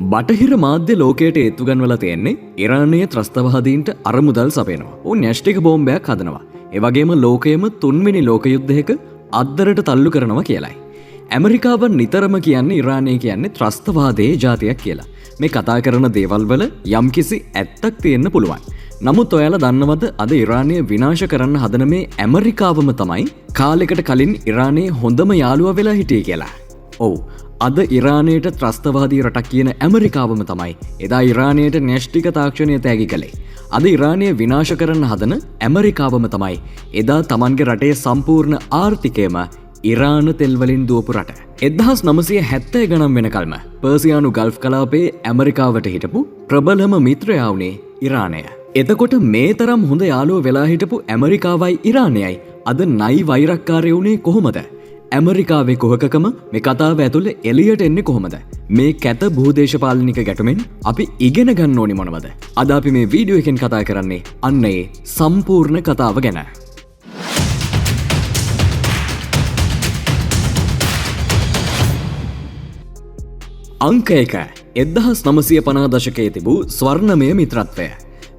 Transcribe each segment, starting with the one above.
බටහිර මාධ්‍ය ලෝකයට ඒත්තු ගන්වලා තියෙන්නේ ඉරානයේ ත්‍රස්තවාදීන්ට අරමුදල් සපයනවා. උන් න්‍යෂ්ටික බෝම්බයක් හදනවා. ඒ වගේම ලෝකයේම තුන්වෙනි ලෝක යුද්ධයක අද්දරට තල්ලු කරනවා කියලයි. ඇමරිකාව නිතරම කියන්නේ ඉරානය කියන්නේ ත්‍රස්තවාදයේ ජාතියක් කියලා. මේ කතා කරන දේවල් වල යම්කිසි ඇත්තක් තියෙන්න පුළුවන්. නමුත් ඔයාලා දන්නවද අද ඉරානය විනාශ කරන්න හදන මේ ඇමරිකාවම තමයි කාලෙකට කලින් ඉරානයේ හොඳම යාළුවා වෙලා හිටියේ කියලා. ඔව්. අද ඉරානයට ත්‍රස්තවාදී රටක් කියන ඇමරිකාවම තමයි එදා ඉරානයට න්‍යෂ්ටික තාක්ෂණය තෑගි කළේ. අද ඉරානය විනාශ කරන්න හදන ඇමරිකාවම තමයි එදා තමන්ගේ රටේ සම්පූර්ණ ආර්ථිකයම ඉරාන තෙල්වලින් දුවපු රට. 1970 ගණන් වෙනකල්ම පර්සියානු ගල්ෆ් කලාපයේ ඇමරිකාවට හිටපු ප්‍රබලම මිත්‍රයා වුණේ ඉරානය. එතකොට මේ තරම් හොඳ යාළුවෝ වෙලා හිටපු ඇමරිකාවයි ඉරානයයි අද නයි වෛරක්කාරය වුණේ කොහොමද? ඇමරිකාවේ කොහකකම මේ කතාව ඇතුළේ එලියට එන්නේ කොහොමද? මේ කැත භූදේශපාලනික ගැටුමෙන් අපි ඉගෙන ගන්න ඕනි මොනවද? අද අපි මේ වීඩියෝ එකෙන් කතා කරන්නේ අන්න ඒ සම්පූර්ණ කතාව ගැන. අංක 1 1950 දශකයේ තිබූ ස්වර්ණමය මිත්‍රත්වය.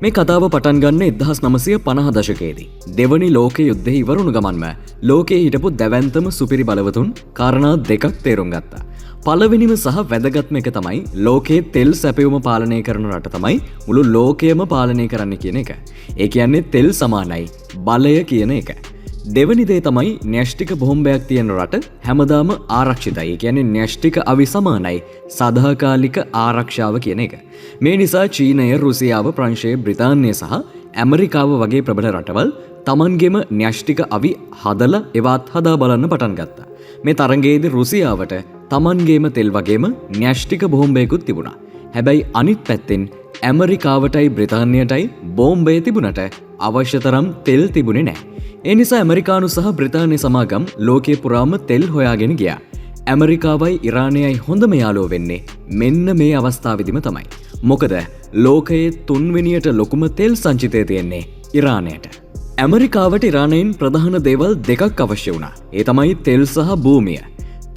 මේ කතාව පටන් ගන්න 1950 දශකයේදී දෙවනි ලෝක යුද්ධය ඉවරුණු ගමන්ම ලෝකයේ හිටපු දැවැන්තම සුපිරි බලවතුන් කාරණා දෙකක් තේරුම් ගත්තා. පළවෙනිම සහ වැදගත්ම එක තමයි ලෝකයේ තෙල් සැපයුම පාලනය කරන රට තමයි මුළු ලෝකයම පාලනය කරන්න කියන එක. ඒ කියන්නේ තෙල් සමානයි බලය කියන එක. දෙවනි දේ තමයි න්‍යෂ්ටික බෝම්බයක් තියෙන රට හැමදාම ආරක්ෂිතයි. ඒ කියන්නේ න්‍යෂ්ටික අවි සමානයි සදාකාලික ආරක්ෂාව කියන එක. මේ නිසා චීනය, රුසියාව, ප්‍රංශය, බ්‍රිතාන්‍යය සහ ඇමරිකාව වගේ ප්‍රබල රටවල් තමන්ගෙම න්‍යෂ්ටික අවි හදලා ඒවත් හදා බලන්න පටන් ගත්තා. මේ තරඟයේදී රුසියාවට තමන්ගේම තෙල් වගේම න්‍යෂ්ටික බෝම්බයකුත් තිබුණා. හැබැයි අනිත් පැත්තෙන් ඇමරිකාවටයි බ්‍රිතාන්‍යයටයි බෝම්බය තිබුණට අවශ්‍ය තරම් තෙල් තිබුණේ නැහැ. ඒ නිසා ඇමරිකානු සහ බ්‍රිතාන්‍ය සමාගම් ලෝකයේ පුරාම තෙල් හොයාගෙන ගියා. ඇමරිකාවයි ඉරානයයි හොඳම යාළුවෝ වෙන්නේ මෙන්න මේ අවස්ථාවේදීම තමයි. මොකද ලෝකයේ තුන්වෙනියට ලොකුම තෙල් සංචිතය තියෙන්නේ ඉරානයට. ඇමරිකාවට ඉරානයෙන් ප්‍රධාන දේවල් දෙකක් අවශ්‍ය වුණා. ඒ තමයි තෙල් සහ භූමිය.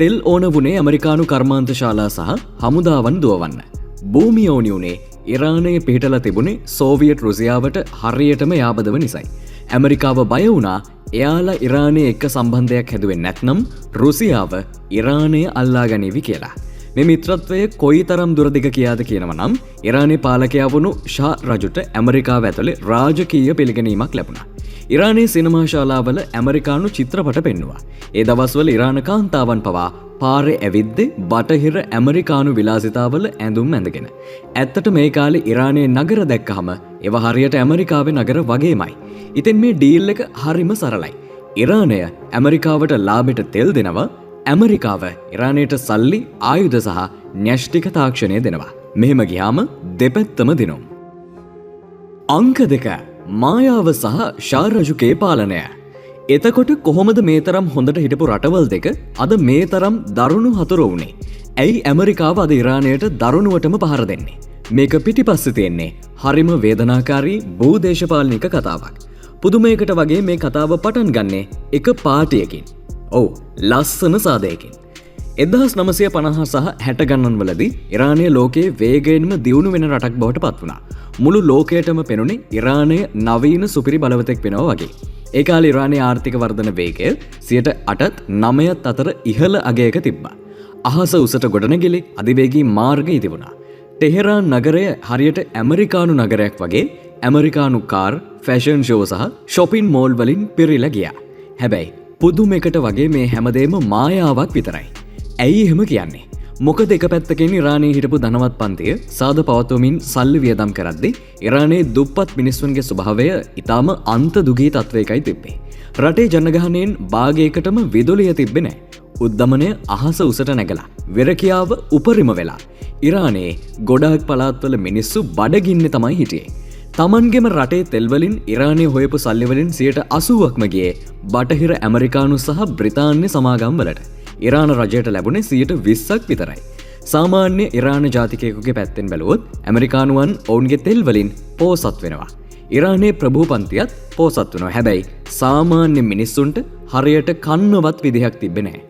තෙල් ඕන වුණේ ඇමරිකානු කර්මාන්තශාලා සහ හමුදාවන් දුවවන්න. භූමිය ඕනි වුණේ ඉරානය පිහිටලා තිබුණේ සෝවියට් රුසියාවට හරියටම යාබදව නිසයි. ඇමරිකාව බය වුණා එයාලා ඉරානය එක්ක සම්බන්ධයක් හැදුවෙන් නැත්නම් රුසියාව ඉරානය අල්ලා ගනිවි කියලා. මේ මිත්‍රත්වය කොයි තරම් දුරදිග කියාද කියනව නම් ඉරානයේ පාලකයා වුණු ෂා රජුට ඇමරිකාව ඇතුලේ රාජකීය පිළිගැනීමක් ලැබුණා. ඉරානයේ සිනමා ශාලාවල ඇමරිකානු චිත්‍රපට පෙන්නුවා. ඒ දවස්වල ඉරාන කාන්තාවන් පවා පාරේ ඇවිද්දේ බටහිර ඇමරිකානු විලාසිතාවල ඇඳුම් ඇඳගෙන. ඇත්තට මේ කාලේ ඉරානයේ නගර දැක්කහම ඒවා හරියට ඇමරිකාවේ නගර වගේමයි. ඉතින් මේ ඩීල් එක හරිම සරලයි. ඉරානය ඇමරිකාවට ලාභෙට තෙල් දෙනවා. ඇමරිකාව ඉරානයට සල්ලි, ආයුධ සහ න්‍යෂ්ටික තාක්ෂණය දෙනවා. මෙහෙම ගියාම දෙපැත්තම දිනුම්. අංක 2 මායාව සහ ෂා රජුගේ පාලනය. එතකොට කොහොමද මේ තරම් හොඳට හිටපු රටවල් දෙක අද මේ තරම් දරුණු හතුර වුණේ? ඇයි ඇමරිකාව අද ඉරානයට දරුණුවටම පහර දෙන්නේ? මේක පිටිපස්සේ තියෙන්නේ හරිම වේදනාකාරී භූදේශපාලනික කතාවක්. පුදුමයකට වගේ මේ කතාව පටන් ගන්නේ එක පාටියකින්. ඔව්, ලස්සන සාදයකින්. 1950 සහ 60 ගණන් වලදී ඉරානය ලෝකයේ වේගයෙන්ම දියුණු වෙන රටක් බවට පත් වුණා. මුළු ලෝකයටම පෙනුනේ ඉරානය නවීන සුපිරි බලවතෙක් වෙනවා වගේ. ඒ කාලේ ඉරානයේ ආර්ථික වර්ධන වේගය 8%ත් 9ත් අතර ඉහළ අගයක තිබ්බා. අහස උසට ගොඩනැගිලි අධිවේගී මාර්ගය තිබුණා. ටෙහෙරාන් නගරය හරියට ඇමරිකානු නගරයක් වගේ ඇමරිකානු කාර්, ෆැෂන් ෂෝ සහ ෂොපින් මෝල් වලින් පිරීලා ගියා. හැබැයි පුදුමයකට වගේ මේ හැමදේම මායාවක් විතරයි. ඇයි එහෙම කියන්නේ? මොකද එක පැත්තකින් ඉරානයේ හිටපු ධනවත් පන්තිය සාද පවත්වමින් සල්ලි වියදම් කරද්දී ඉරානයේ දුප්පත් මිනිස්සුන්ගේ ස්වභාවය ඊටාම අන්ත දුගී තත්වයකයි තිබ්බේ. රටේ ජනගහනයෙන් භාගයකටම විදුලිය තිබ්බේ නැහැ. උද්දමනය අහස උසට නැගලා, වෙරකියාව උපරිම වෙලා. ඉරානයේ ගොඩාක් පළාත්වල මිනිස්සු බඩගින්නේ තමයි හිටියේ. තමන්ගෙම රටේ තෙල්වලින් ඉරානය හොයපු සල්ලිවලින් 80%ක්ම ගියේ බටහිර ඇමරිකානු සහ බ්‍රිතාන්‍ය සමාගම් වලට. ඉරාන රජයට ලැබුණේ 20%ක් විතරයි. සාමාන්‍ය ඉරාන ජාතිකයෙකුගේ පැත්තෙන් බැලුවොත් ඇමරිකානුවන් ඔවුන්ගේ තෙල් වලින් පෝසත් වෙනවා. ඉරානයේ ප්‍රභූපන්තියත් පෝසත් වෙනවා. හැබැයි සාමාන්‍ය මිනිස්සුන්ට හරියට කන්නවත් විදිහක් තිබ්බේ නැහැ.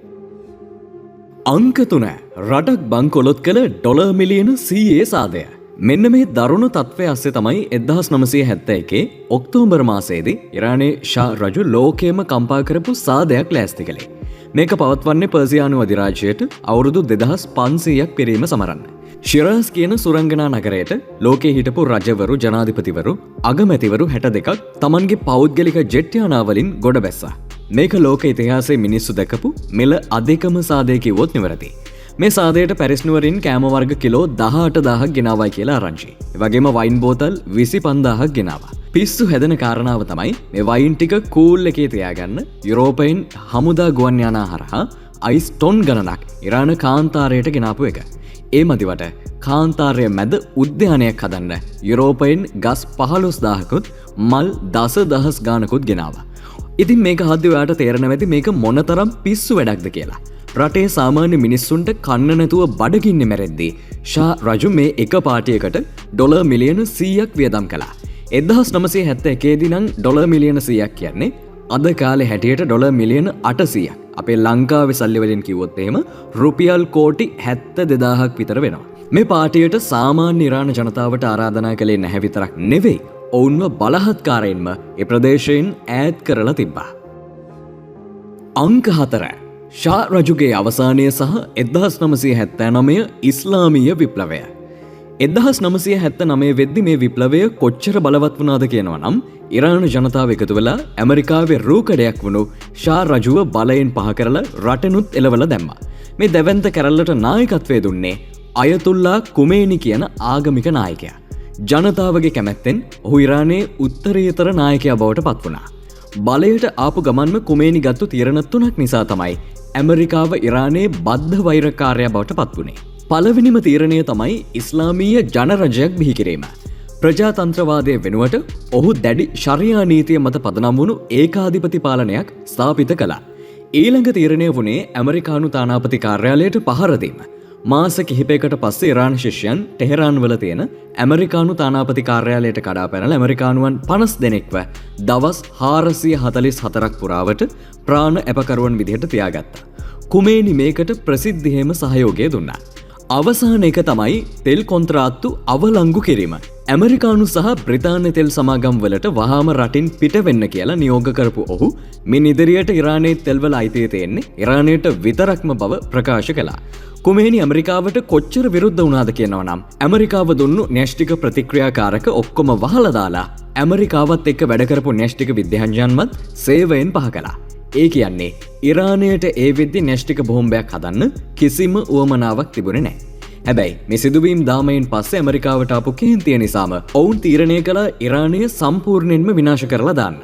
අංක 3 රටක් බංකොලොත් කළ ඩොලර් මිලියන 100 සාදය. මෙන්න මේ දරුණු තත්ත්වය අස්සේ තමයි 1971 ඔක්තෝබර් මාසයේදී ඉරානයේ ෂා රජු ලෝකයේම කම්පා කරපු සාදයක් ලෑස්ති කළේ. මේක පවත්වන්නේ පර්සියානු අධිරාජ්‍යයට අවුරුදු 2500ක් පිරීම සමරන්න. ශිරාස් කියන සුරංගනා නගරයට ලෝකයේ හිටපු රජවරු, ජනාධිපතිවරු, අගමැතිවරු 62ක් තමන්ගේ පෞද්ගලික ජෙට් යානාවලින් ගොඩ බැස්සා. මේක ලෝක ඉතිහාසයේ මිනිස්සු දැකපු මෙල අධිකම සාදය කිව්වොත් නිවැරදි. මේ සාදයට පැරිස් නුවරින් කෑම වර්ග කිලෝ 18000ක් ගෙනාවයි කියලා ආරංචි. ඒ වගේම වයින් බෝතල් 25000ක් ගෙනාවා. පිස්සු හැදෙන කාරණාව තමයි මේ වයින් ටික කූල් එකේ තියාගන්න යුරෝපයෙන් හමුදා ගුවන් යානා හරහා අයිස් ටොන් ගණනක් ඉරාන කාන්තාරයට ගෙනාපු එක. ඒ මදිවට කාන්තාරය මැද උද්‍යානයක් හදන්න යුරෝපයෙන් ගස් 15000කුත් මල් 10000 ගානකුත් ගෙනාවා. ඉතින් මේක හද්දි ඔයාට තේරෙන වෙති මේක මොනතරම් පිස්සු වැඩක්ද කියලා. රටේ සාමාන්‍ය මිනිස්සුන්ට කන්න නැතුව බඩගින්නේ මැරෙද්දී ෂා රජු මේ එක පාටියකට ඩොලර් මිලියන 100ක් වියදම් කළා. 1971 දී නම් ඩොලර් මිලියන 100ක් කියන්නේ අද කාලේ හැටියට ඩොලර් මිලියන 800ක්. අපේ ලංකාවේ සල්ලි වලින් කිව්වොත් එහෙම රුපියල් කෝටි 72000ක් විතර වෙනවා. මේ පාටියට සාමාන්‍ය ඉරාන ජනතාවට ආරාධනා කළේ නැහැ විතරක් නෙවෙයි, ඔවුන්ව බලහත්කාරයෙන්ම ඒ ප්‍රදේශයෙන් ඈත් කරලා තිබ්බා. අංක 4 ෂා රජුගේ අවසානය සහ 1979 ඉස්ලාමීය විප්ලවය. 1979 වෙද්දි මේ විප්ලවය කොච්චර බලවත් වුණාද කියනවා නම් ඉරාන ජනතාව එකතු වෙලා ඇමරිකාවේ රූකඩයක් වුණු ෂා රජුව බලයෙන් පහ කරලා රටෙනුත් එලවලා දැම්මා. මේ දැවැන්ත කැරල්ලට නායකත්වය දුන්නේ අයතුල්ලා කුමේනි කියන ආගමික නායකයා. ජනතාවගේ කැමැත්තෙන් ඔහු ඉරානයේ උත්තරීතර නායකයා බවට පත් වුණා. බලයට ආපු ගමන්ම කුමේනි ගත්තු තීරණ 3ක් නිසා තමයි ඇමරිකාව ඉරානයේ බද්ධ වෛරකාරයා බවට පත් වුණේ. පළවෙනිම තීරණය තමයි ඉස්ලාමීය ජනරජයක් බිහි කිරීම. ප්‍රජාතන්ත්‍රවාදය වෙනුවට ඔහු දැඩි ශරියා නීතිය මත පදනම් වුණු ඒකාධිපති පාලනයක් ස්ථාපිත කළා. ඊළඟ තීරණය වුණේ ඇමරිකානු තානාපති කාර්යාලයට පහර දීම. මාස කිහිපයකට පස්සේ ඉරාන ශිෂ්‍යයන් ටෙහෙරාන් වල තියෙන ඇමරිකානු තානාපති කාර්යාලයට කඩා පැනලා ඇමරිකානුවන් 50 දෙනෙක්ව දවස් 444ක් පුරාවට ප්‍රාණ අපකරුවන් විදිහට තියාගත්තා. කුමේනි මේකට ප්‍රසිද්ධියේම සහයෝගය දුන්නා. අවසාන එක තමයි තෙල් කොන්ත්‍රාත්තු අවලංගු කිරීම. ඇමරිකානු සහ බ්‍රිතාන්‍ය තෙල් සමාගම් වලට වහාම රටින් පිට වෙන්න කියලා නියෝග කරපු ඔහු මින් ඉදිරියට ඉරානයේ තෙල්වල අයිතිය තියෙන්නේ ඉරානයට විතරක්ම බව ප්‍රකාශ කළා. කුමේනි ඇමරිකාවට කොච්චර විරුද්ධ වුණාද කියනවා නම් ඇමරිකාව දුන්නු න්‍යෂ්ටික ප්‍රතික්‍රියාකාරක ඔක්කොම වහලා දාලා ඇමරිකාවත් එක්ක වැඩ කරපු න්‍යෂ්ටික විද්‍යාඥයන්වත් සේවයෙන් පහ කළා. ඒ කියන්නේ ඉරානයට ඒ වෙද්දි න්‍යෂ්ටික බෝම්බයක් හදන්න කිසිම උවමනාවක් තිබුණේ නැහැ. හැබැයි මේ සිදුවීම් දාමයෙන් පස්සේ ඇමරිකාවට ආපු කේන්තිය නිසාම ඔවුන් තීරණය කළ ඉරානය සම්පූර්ණයෙන්ම විනාශ කරලා දාන්න.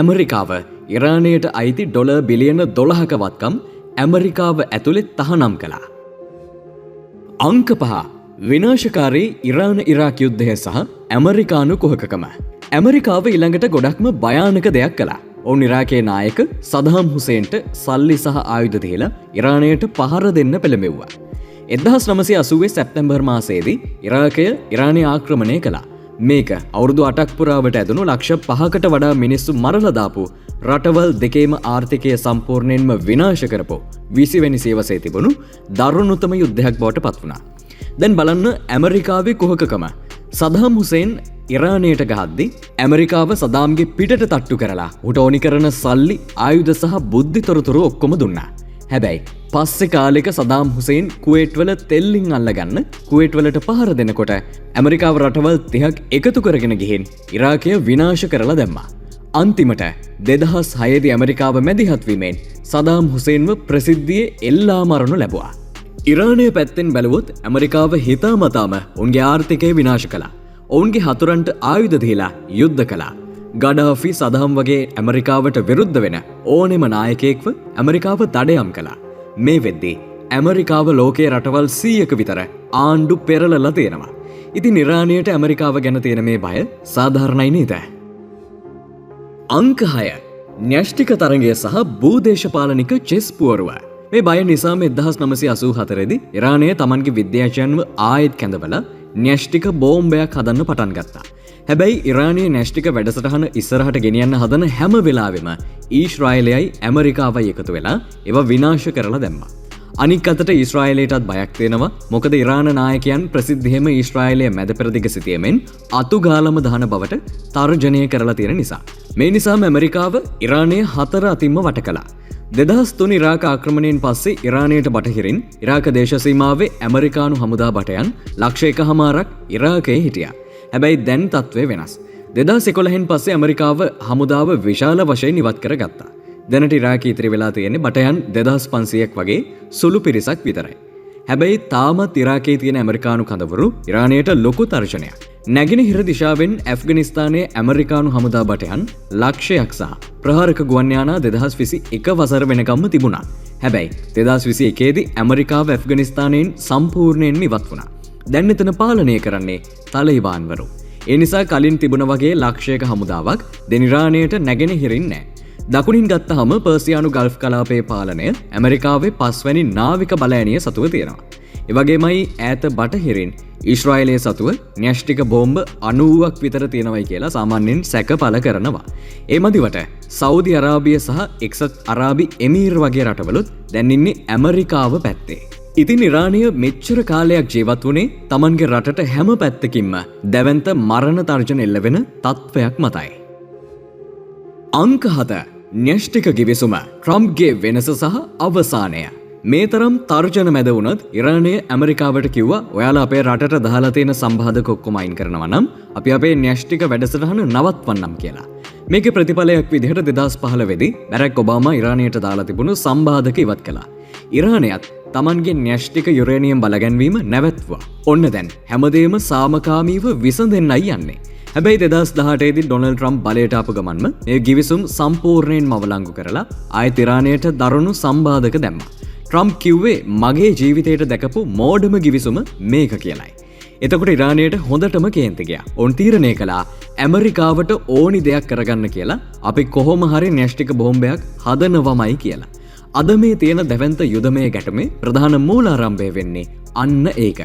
ඇමරිකාව ඉරානයට අයිති ඩොලර් බිලියන 12ක වත්කම් ඇමරිකාව ඇතුලේ තහනම් කළා. අංක 5 විනාශකාරී ඉරාන ඉරාක් යුද්ධය සහ ඇමරිකානු කුහකකම. ඇමරිකාව ඊළඟට ගොඩක්ම භයානක දෙයක් කළා. ඔවුන් ඉරාකයේ නායක සදාම් හුසේන්ට සල්ලි සහ ආයුධ දීලා ඉරානයට පහර දෙන්න පෙළඹෙව්වා. 1980 සැප්තැම්බර් මාසයේදී ඉරාකය ඉරානය ආක්‍රමණය කළා. මේක අවුරුදු 8ක් පුරාවට ඇදුණු ලක්ෂ 5කට වඩා මිනිස්සු මරලා දාපු රටවල් දෙකේම ආර්ථිකය සම්පූර්ණයෙන්ම විනාශ කරපු 20 වෙනි සියවසේ තිබුණු දරුණුතම යුද්ධයක් බවට පත් වුණා. දැන් බලන්න ඇමරිකාවේ කුහකකම. සදාම් හුසේන් ඉරානයට ගහද්දි ඇමරිකාව සදාම්ගේ පිටට තට්ටු කරලා උට ඕනි කරන සල්ලි, ආයුධ සහ බුද්ධි තොරතුරු ඔක්කොම දුන්නා. හැබැයි පස්සේ කාලෙක සදාම් හුසේන් කුවේට් වල තෙල්ලින් අල්ලගන්න කුවේට් වලට පහර දෙනකොට ඇමරිකාව රටවල් 30ක් එකතු කරගෙන ගිහින් ඉරාකය විනාශ කරලා දැම්මා. අන්තිමට 2006 දී ඇමරිකාව මැදිහත් වීමෙන් සදාම් හුසේන්ව ප්‍රසිද්ධියේ එල්ලා මරනු ලැබුවා. ඉරානය පැත්තෙන් බැලුවොත් ඇමරිකාව හිතාමතාම උන්ගේ ආර්ථිකය විනාශ කළා. ඔවුන්ගේ හතුරන්ට ආයුධ දීලා යුද්ධ කළා. ගඩාෆි සදාම් වගේ ඇමරිකාවට විරුද්ධ වෙන ඕනෙම නායකයෙක්ව ඇමරිකාව දඩයම් කළා. මේ වෙද්දී ඇමරිකාව ලෝකයේ රටවල් 100ක විතර ආණ්ඩු පෙරලලා තියෙනවා. ඉතින් ඉරානයට ඇමරිකාව ගැන තියෙන මේ බය සාධාරණයි නේද? අංක 6 න්‍යෂ්ටික තරඟය සහ භූදේශපාලනික චෙස් පුවරුව. මේ බය නිසාම 1984 දී ඉරානය තමන්ගේ විද්‍යාඥයන්ව ආයෙත් කැඳවලා න්‍යෂ්ටික බෝම්බයක් හදන්න පටන් ගත්තා. හැබැයි ඉරානයේ න්‍යෂ්ටික වැඩසටහන ඉස්සරහට ගෙනියන්න හදන හැම වෙලාවෙම ඊශ්‍රායලයයි ඇමරිකාවයි එකතු වෙලා ඒවා විනාශ කරලා දැම්මා. අනික් අතට ඊශ්‍රායලයටත් බයක් තියෙනවා. මොකද ඉරාන නායකයන් ප්‍රසිද්ධියෙම ඊශ්‍රායලයේ මැද පෙරදිග සිටියමෙන් අතුගාලම දහන බවට තර්ජනය කරලා තියෙන නිසා. මේ නිසාම ඇමරිකාව ඉරානය 4 අතින්ම වට කළා. 2003 ඉරාක ආක්‍රමණයෙන් පස්සේ ඉරානයට බටහිරින් ඉරාක දේශ සීමාවේ ඇමරිකානු හමුදා බටයන් 1,00,000ක් ඉරාකයේ හිටියා. හැබැයි දැන් තත්ත්වය වෙනස්. 2011න් පස්සේ ඇමරිකාව හමුදාව විශාල වශයෙන් ඉවත් කරගත්තා. දැනට ඉරාකයේ ඉතිරි වෙලා තියෙන්නේ බටයන් 2500ක් වගේ සුළු පිරිසක් විතරයි. හැබැයි තාමත් ඉරාකයේ තියෙන ඇමරිකානු කඳවුරු ඉරානයට ලොකු තර්ජනයක්. නැගෙනහිර දිශාවෙන් ඇෆ්ගනිස්තානයේ ඇමරිකානු හමුදා බටයන් ලක්ෂයක් සහ ප්‍රහාරක ගුවන් යානා 2021 වසර වෙනකම්ම තිබුණා. හැබැයි 2021 දී ඇමරිකාව ඇෆ්ගනිස්තානයෙන් සම්පූර්ණයෙන්ම ඉවත් වුණා. දැන් එතන පාලනය කරන්නේ තලිබාන්වරු. ඒ නිසා කලින් තිබුණ වගේ ලක්ෂයක හමුදාවක් දැන් ඉරානයට නැගෙනහිරින් නැහැ. දකුණින් ගත්තහම පර්සියානු ගල්ෆ් කලාපයේ පාලනය ඇමරිකාවේ 5 වැනි නාවික බලඇණිය සතුව තියෙනවා. ඒ වගේමයි ඈත බටහිරින් ඊශ්‍රායලයේ සතුව න්‍යෂ්ටික බෝම්බ 90ක් විතර තියෙනවයි කියලා සාමාන්‍යයෙන් සැක පළ කරනවා. ඒ මදිවට සෞදි අරාබිය සහ එක්සත් අරාබි එමීර් වගේ රටවලුත් දැන් ඉන්නේ ඇමරිකාව පැත්තේ. ඉතින් ඉරානය මෙච්චර කාලයක් ජීවත් වුණේ Tamanගේ රටට හැම පැත්තකින්ම දැවැන්ත මරණ තර්ජන එල්ල වෙන තත්ත්වයක් මතයි. අංක 7 න්‍යෂ්ටික ගිවිසුම ට්‍රම්ප්ගේ වෙනස සහ අවසානය. මේ තරම් තර්ජන මැද වුණත් ඉරානය ඇමරිකාවට කිව්වා ඔයාලා අපේ රටට දාලා තියෙන සම්බාධක ඔක්කොම අයින් කරනවා නම් අපි අපේ න්‍යෂ්ටික වැඩසටහන නවත්වන්නම් කියලා. මේකේ ප්‍රතිඵලයක් විදිහට 2015 දී බැරක් ඔබාමා ඉරානයට දාලා තිබුණු සම්බාධක ඉවත් කළා. ඉරානයත් Tamanගේ න්‍යෂ්ටික යුරේනියම් බලගැන්වීම නැවැත්තුවා. ඔන්න දැන් හැමදේම සාමකාමීව විසඳෙන්නයි යන්නේ. හැබැයි 2018 දී ඩොනල්ඩ් ට්‍රම්ප් බලයට ආපු ගමන්ම මේ ගිවිසුම් සම්පූර්ණයෙන්ම අවලංගු කරලා ආයෙත් ඉරානයට දරුණු සම්බාධක දැම්මා. ට්‍රම්ප් කිව්වේ මගේ ජීවිතයට දැකපු මෝඩම ගිවිසුම මේක කියලයි. එතකොට ඉරානයට හොඳටම කේන්ති ගියා. ඔවුන් තීරණය කළා ඇමරිකාවට ඕනි දෙයක් කරගන්න කියලා අපි කොහොම හරි න්‍යෂ්ටික බෝම්බයක් හදනවමයි කියලා. අද මේ තියෙන දැවැන්ත යුදමය ගැටුමේ ප්‍රධාන මූලාරම්භය වෙන්නේ අන්න ඒක.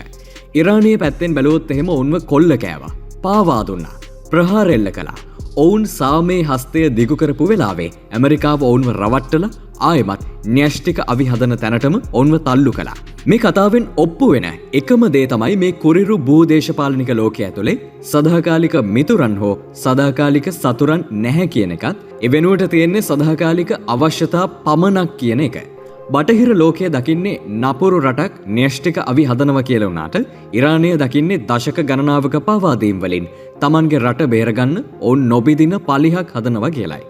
ඉරානයේ පැත්තෙන් බැලුවොත් එහෙම ඔවුන්ව කොල්ල කෑවා. පාවා දුන්නා. ප්‍රහාර එල්ල කළා. ඔවුන් සාමේ හස්තය දිගු කරපු වෙලාවේ ඇමරිකාව ඔවුන්ව රවට්ටලා ආයෙමත් න්‍යෂ්ටික අවි හදන තැනටම ඔවුන්ව තල්ලු කළා. මේ කතාවෙන් ඔප්පු වෙන එකම දේ තමයි මේ කුරිරු භූදේශපාලනික ලෝකයේ ඇතුලේ සදාකාලික මිතුරන් හෝ සදාකාලික සතුරන් නැහැ කියන එකත් ඒ වෙනුවට තියෙන්නේ සදාකාලික අවශ්‍යතා පමණක් කියන එක. බටහිර ලෝකයේ දකින්නේ නපුරු රටක් න්‍යෂ්ටික අවි හදනවා කියලා වුණාට ඉරානය දකින්නේ දශක ගණනාවක පාවාදීම් වලින් Tamanගේ රට බේරගන්න ඔවුන් නොබිදින පලිහක් හදනවා කියලයි.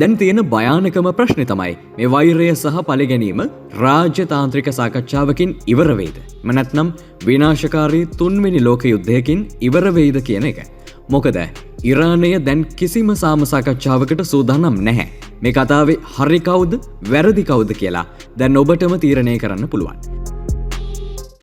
දැන් තියෙන භයානකම ප්‍රශ්නේ තමයි මේ වෛරය සහ පලිගැනීම රාජ්‍යතාන්ත්‍රික සාකච්ඡාවකින් ඉවර වෙයිද? නැත්නම් විනාශකාරී තුන්වෙනි ලෝක යුද්ධයකින් ඉවර වෙයිද කියන එක. මොකද ඉරානය දැන් කිසිම සාම සාකච්ඡාවකට සූදානම් නැහැ. මේ කතාවේ හරි කවුද වැරදි කවුද කියලා දැන් ඔබටම තීරණය කරන්න පුළුවන්.